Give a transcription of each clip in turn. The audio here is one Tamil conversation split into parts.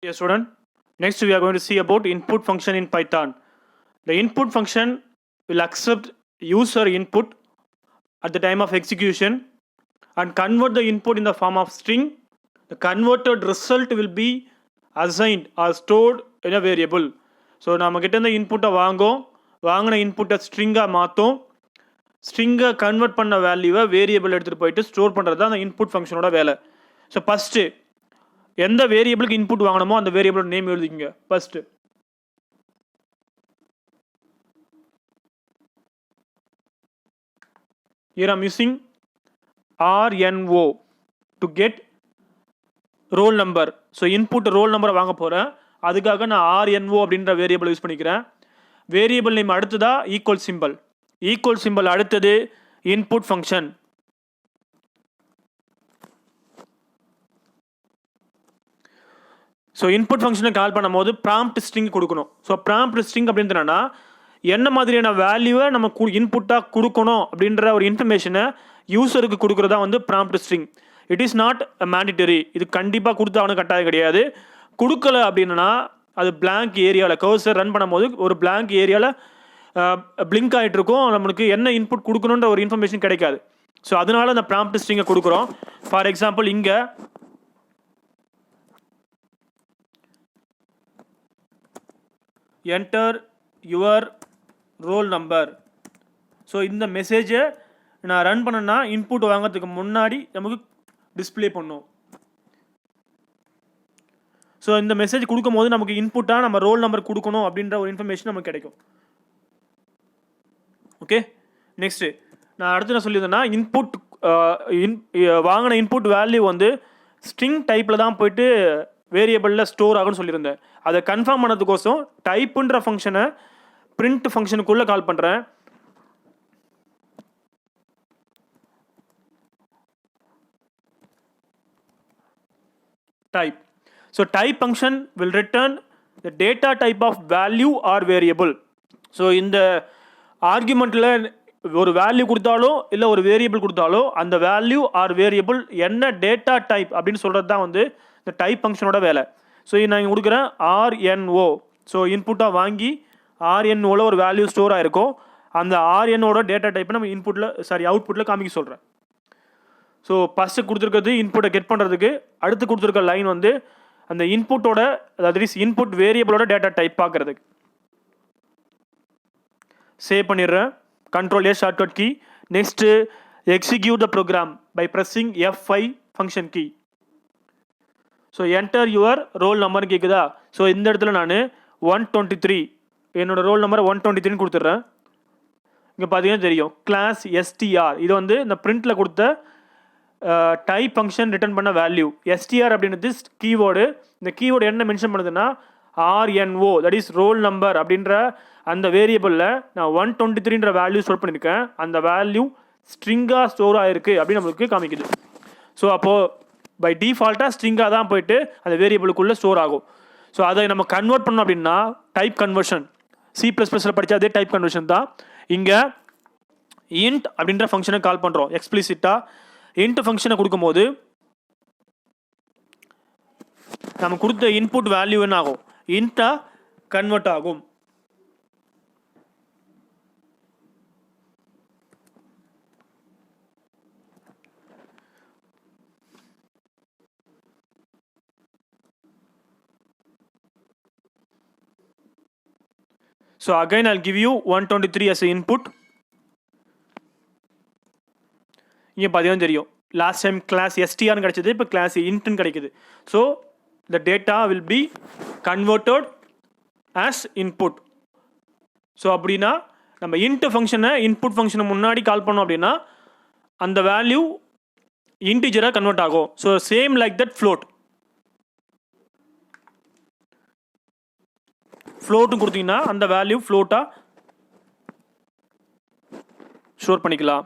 Yes, student. Next, we are going to see about input function in Python. The input function will accept user input at the time of execution and convert the input in the form of string. The converted result will be assigned or stored in a variable. So நம்ம கிட்ட இந்த இன்புட்டை வாங்கின இன்புட்டை ஸ்ட்ரிங்காக மாற்றும், ஸ்ட்ரிங்கை கன்வெர்ட் பண்ண வேல்யூவை வேரியபிள் எடுத்துகிட்டு போயிட்டு ஸ்டோர் பண்ணுறது தான் அந்த இன்புட் ஃபங்க்ஷனோட வேலை. ஸோ ஃபஸ்ட்டு எந்த வேரியபிளுக்கு இன்புட் வாங்கணுமோ அந்த வேரியபிளோட நேம் எழுதிக்கங்க. First here I'm using RNO to get roll number. So input roll நம்பரை வாங்க போகிறேன், அதுக்காக நான் RNO அப்படின்ற வேரியபிள் யூஸ் பண்ணிக்கிறேன். வேரியபிள் நேம் அடுத்ததா ஈக்குவல் சிம்பிள், ஈக்குவல் சிம்பிள் அடுத்தது இன்புட் ஃபங்க்ஷன். ஸோ இன்புட் ஃபங்க்ஷனை கால் பண்ணும்போது ப்ராம்ப்ட் ஸ்ட்ரிங் கொடுக்கணும். ஸோ ப்ராம்ப்ட் ஸ்ட்ரிங் அப்படின்றனா என்ன மாதிரியான வேல்யூவை நம்ம இன்புட்டாக கொடுக்கணும் அப்படின்ற ஒரு இன்ஃபர்மேஷனை யூசருக்கு கொடுக்குறதா வந்து prompt string. It is not mandatory, இது கண்டிப்பாக கொடுத்தாலும் கட்டாயம் கிடையாது. கொடுக்கல அப்படின்னா அது பிளாங்க் ஏரியாவில் கர்சர் ரன் பண்ணும்போது ஒரு பிளாங்க் ஏரியாவில் பிளிங்க் ஆகிட்டு இருக்கும், நம்மளுக்கு என்ன இன்புட் கொடுக்கணுன்ற ஒரு இன்ஃபர்மேஷன் கிடைக்காது. ஸோ அதனால அந்த ப்ராம்ப்ட் ஸ்ட்ரிங்கை கொடுக்குறோம். ஃபார் எக்ஸாம்பிள் இங்கே enter your roll number. So இந்த மெசேஜை நான் ரன் பண்ணேன்னா இன்புட் வாங்கிறதுக்கு முன்னாடி நமக்கு டிஸ்பிளே பண்ணும். ஸோ இந்த மெசேஜ் கொடுக்கும் போது நமக்கு இன்புட்டாக நம்ம ரோல் நம்பர் கொடுக்கணும் அப்படின்ற ஒரு இன்ஃபர்மேஷன் நமக்கு கிடைக்கும். ஓகே, நெக்ஸ்ட்டு நான் அடுத்து நான் சொல்லியிருந்தேன்னா இன்புட் வாங்கின இன்புட் வேல்யூ வந்து ஸ்ட்ரிங் டைப்பில் தான் போயிட்டு வேரியபிளில் ஸ்டோர் ஆகும்னு சொல்லியிருந்தேன். அதை கன்ஃபார்ம் பண்ணதுக்கோசம் டைப்புன்ற ஃபங்க்ஷனை பிரிண்ட் ஃபங்க்ஷனுக்குள்ளே கால் பண்ணுறேன். type. So type function will return the data type of value or variable. So இந்த ஆர்குமெண்ட்டில் ஒரு வேல்யூ கொடுத்தாலோ இல்லை ஒரு வேரியபிள் கொடுத்தாலோ அந்த வேல்யூ ஆர் வேரியபிள் என்ன டேட்டா டைப் அப்படின்னு சொல்கிறது தான் வந்து இந்த டைப் ஃபங்க்ஷனோட வேலை. ஸோ நான் இங்கே கொடுக்குறேன் RNO. ஸோ இன்புட்டாக வாங்கி RNOவில் ஒரு வேல்யூ ஸ்டோர் ஆகிருக்கும், அந்த RNOட டேட்டா டைப்பை நம்ம அவுட்புட்டில் காமிக்க சொல்கிறேன். ஸோ ஃபஸ்ட்டு கொடுத்துருக்கிறது இன்புட்டை கெட் பண்ணுறதுக்கு, அடுத்து கொடுத்துருக்க லைன் வந்து அந்த இன்புட்டோட அதாவது இன்புட் வேரியபிளோட டேட்டா டைப் பார்க்குறதுக்கு. சேவ் பண்ணிடுறேன், Ctrl+A shortcut key. Next execute the program by pressing F5 function key. So enter your roll நம்பர்னு கேட்குதா. ஸோ இந்த இடத்துல நான் 123 என்னோட ரோல் நம்பரை 123 கொடுத்துட்றேன். இங்கே பார்த்தீங்கன்னா தெரியும் கிளாஸ் STR, இது வந்து இந்த பிரிண்டில் கொடுத்த டைப் ஃபங்க்ஷன் ரிட்டர்ன் பண்ண வேல்யூ. STR அப்படின்றது கீவேர்டு. இந்த கீவேர்டு என்ன மென்ஷன் பண்ணுதுன்னா RNO, that is roll number அப்படின்ற அந்த வேரியபிளில் நான் 123ன்ற வேல்யூ ஸ்டோர் பண்ணியிருக்கேன். அந்த வேல்யூ ஸ்ட்ரிங்காக ஸ்டோர் ஆகிருக்கு அப்படின்னு நம்மளுக்கு காமிக்குது. ஸோ அப்போது பை டிஃபால்ட்டாக ஸ்ட்ரிங்காக தான் போயிட்டு அந்த வேரியபிளுக்குள்ளே ஸ்டோர் ஆகும். ஸோ அதை நம்ம கன்வெர்ட் பண்ணோம் அப்படின்னா டைப் கன்வர்ஷன், C++ல் படித்தா அதே டைப் கன்வர்ஷன் தான். இங்கே இன்ட் அப்படின்ற ஃபங்க்ஷனை கால் பண்ணுறோம் எக்ஸ்பிளிசிட்டாக. இன்ட் ஃபங்க்ஷனை கொடுக்கும்போது நம்ம கொடுத்த இன்புட் வேல்யூ என்ன ஆகும், இன்ட்டாக கன்வெர்ட் ஆகும். So again I'll give you 123 as an input. இங்கே பார்த்தீங்கன்னா தெரியும் லாஸ்ட் டைம் கிளாஸ் STRன்னு கிடைச்சது, இப்போ கிளாஸ் இன்ட்னு கிடைக்குது. So the data will be converted as input. So அப்படின்னா நம்ம இன்ட் ஃபங்க்ஷனை இன்புட் ஃபங்க்ஷனை முன்னாடி கால் பண்ணோம் அப்படின்னா அந்த வேல்யூ இன்டிஜராக கன்வெர்ட் ஆகும். ஸோ சேம் லைக் தட் ஃப்ளோட்டும் கொடுத்தீங்கன்னா அந்த வேல்யூ ஃப்ளோட்டாக ஸ்டோர் பண்ணிக்கலாம்.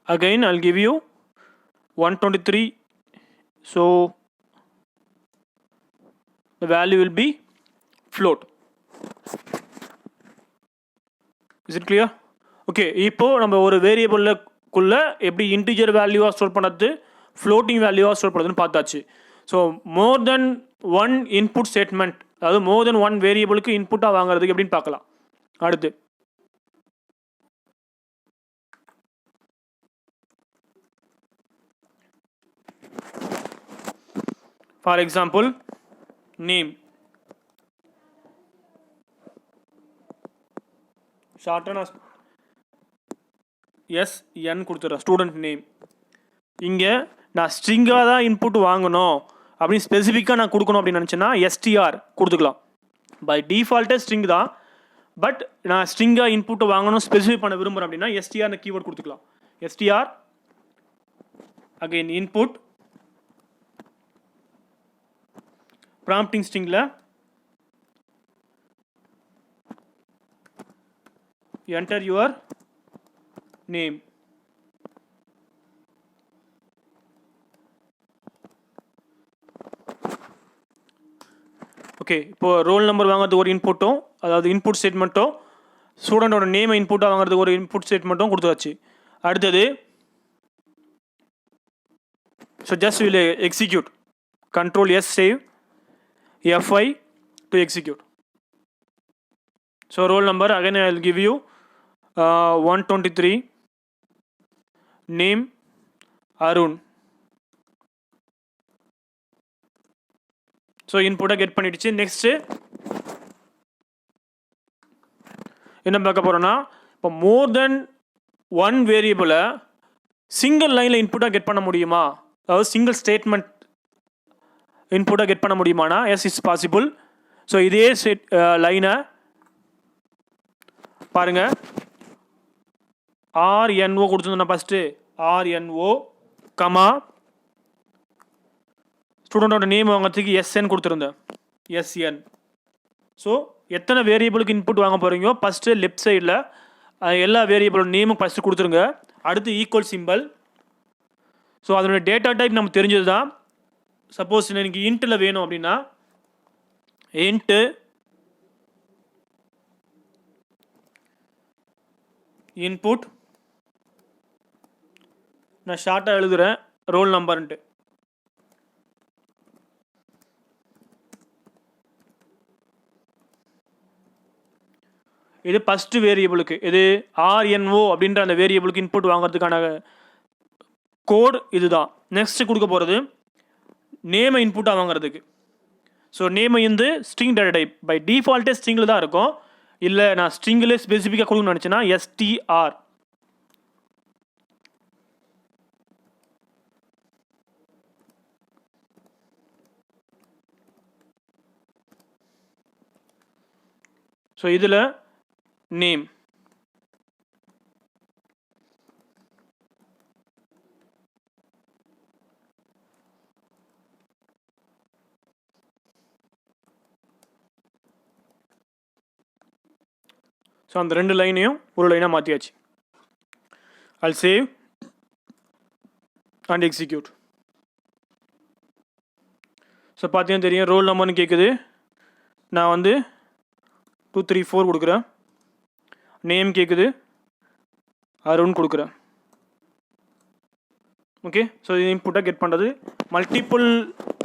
Again I'll give you 123. So the value will be float. Is it clear? Okay, இப்போ நம்ம ஒரு வேரியபிள்க்குள்ள எப்படி இன்டிஜர் வேல்யூவா ஸ்டோர் பண்ணது ஃப்ளோட்டிங் வேல்யூவா ஸ்டோர் பண்ணதுன்னு பார்த்தாச்சு. ஸோ மோர் தென் ஒன் இன்புட் ஸ்டேட்மெண்ட், அதாவது மோர் தென் ஒன் வேரியபிளுக்கு இன்புட்டாக வாங்குறதுக்கு எப்படின்னு பார்க்கலாம். அடுத்து ஃபார் எக்ஸாம்பிள் நேம், ஷார்ட்டாக நான் SN கொடுத்துட்றேன், ஸ்டூடெண்ட் நேம். இங்கே நான் ஸ்ட்ரிங்காக தான் இன்புட் வாங்கணும் அப்படின்னு ஸ்பெசிஃபிக்காக நான் கொடுக்கணும் அப்படின்னு நினச்சேன்னா STR கொடுத்துக்கலாம். பை டிஃபால்ட்டே ஸ்ட்ரிங் தான், பட் நான் ஸ்ட்ரிங்காக இன்புட்டை வாங்கணும் ஸ்பெசிஃபை பண்ண விரும்புகிறேன் அப்படின்னா STR கீவேர்ட் கொடுத்துக்கலாம். STR அகைன் இன்புட் ப்ராம்ப்டிங் ஸ்ட்ரிங்கில் enter your name. ஓகே, இப்போ ரோல் நம்பர் வாங்குறதுக்கு ஒரு இன்புட்டும், அதாவது இன்புட் ஸ்டேட்மெண்ட்டும், ஸ்டூடெண்டோட நேமை இன்புட்டாக வாங்குறதுக்கு ஒரு இன்புட் ஸ்டேட்மெண்ட்டும் கொடுத்தாச்சு. அடுத்தது so just will execute, control S save, F5 to execute. So roll number again I will give you 123, name Arun. So input get பண்ணிடுச்சு. நெக்ஸ்ட் என்ன பார்க்க போறோம்னா, இப்போ மோர் தென் ஒன் வேரியபிளை சிங்கிள் லைனில் இன்புட்டாக கெட் பண்ண முடியுமா, அதாவது சிங்கிள் ஸ்டேட்மெண்ட் இன்புட்டாக கெட் பண்ண முடியுமானா எஸ் இட்ஸ் பாசிபிள். ஸோ இதே லைனை பாருங்க, RNO கொடுத்துருந்தோம் ஃபஸ்ட்டு, RNO கமா ஸ்டூடெண்டோட நேம் வாங்கிறதுக்கு SN கொடுத்துருந்தேன், SN. ஸோ எத்தனை வேரியபிளுக்கு இன்புட் வாங்க போகிறீங்களோ ஃபஸ்ட்டு லெஃப்ட் சைடில் எல்லா வேரியபிளோட நேமும் ஃபஸ்ட்டு கொடுத்துருங்க. அடுத்து ஈக்குவல் சிம்பிள். ஸோ அதனுடைய டேட்டா டைப் நமக்கு தெரிஞ்சது தான். சப்போஸ் எனக்கு இன்ட்டில் வேணும் அப்படின்னா இன்ட்டு இன்புட், நான் ஷார்ட்டாக எழுதுகிறேன் ரோல் நம்பர்ன்ட்டு. இது ஃபஸ்ட்டு வேரியபிளுக்கு, இது RNO அப்படின்ற அந்த வேரியபிளுக்கு இன்புட் வாங்குறதுக்கான கோட் இதுதான். நெக்ஸ்ட் கொடுக்க போகிறது நேமை இன்புட்டாக வாங்குறதுக்கு. ஸோ நேமை வந்து ஸ்ட்ரிங் டேட்டா டைப், பை டிஃபால்ட்டே ஸ்ட்ரிங்கில் தான் இருக்கும். இல்லை நான் ஸ்ட்ரிங்கில் ஸ்பெசிஃபிக்காக கொடுக்கணும்னு நினச்சேன்னா STR. ஸோ இதில் நேம், ஸோ அந்த ரெண்டு லைனையும் ஒரு லைனாக மாற்றியாச்சு. I'll save and execute. So பார்த்தீங்கன்னா தெரியும், ரோல் நம்பர்னு கேட்குது, நான் வந்து 234 கொடுக்குறேன். நேம் கேட்குது, அருண் கொடுக்குறேன். ஓகே, ஸோ இது இன்புட்டாக கெட் பண்ணுறது. மல்டிபிள்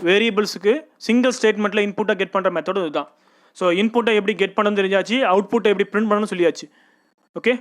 வேரியபிள்ஸுக்கு சிங்கிள் ஸ்டேட்மெண்ட்டில் இன்புட்டாக கெட் பண்ணுற மெத்தடும் இதுதான். ஸோ இன்புட்டை எப்படி கெட் பண்ணணும்னு தெரிஞ்சாச்சு, அவுட்புட்டை எப்படி பிரிண்ட் பண்ணணும்னு சொல்லியாச்சு. ஓகே.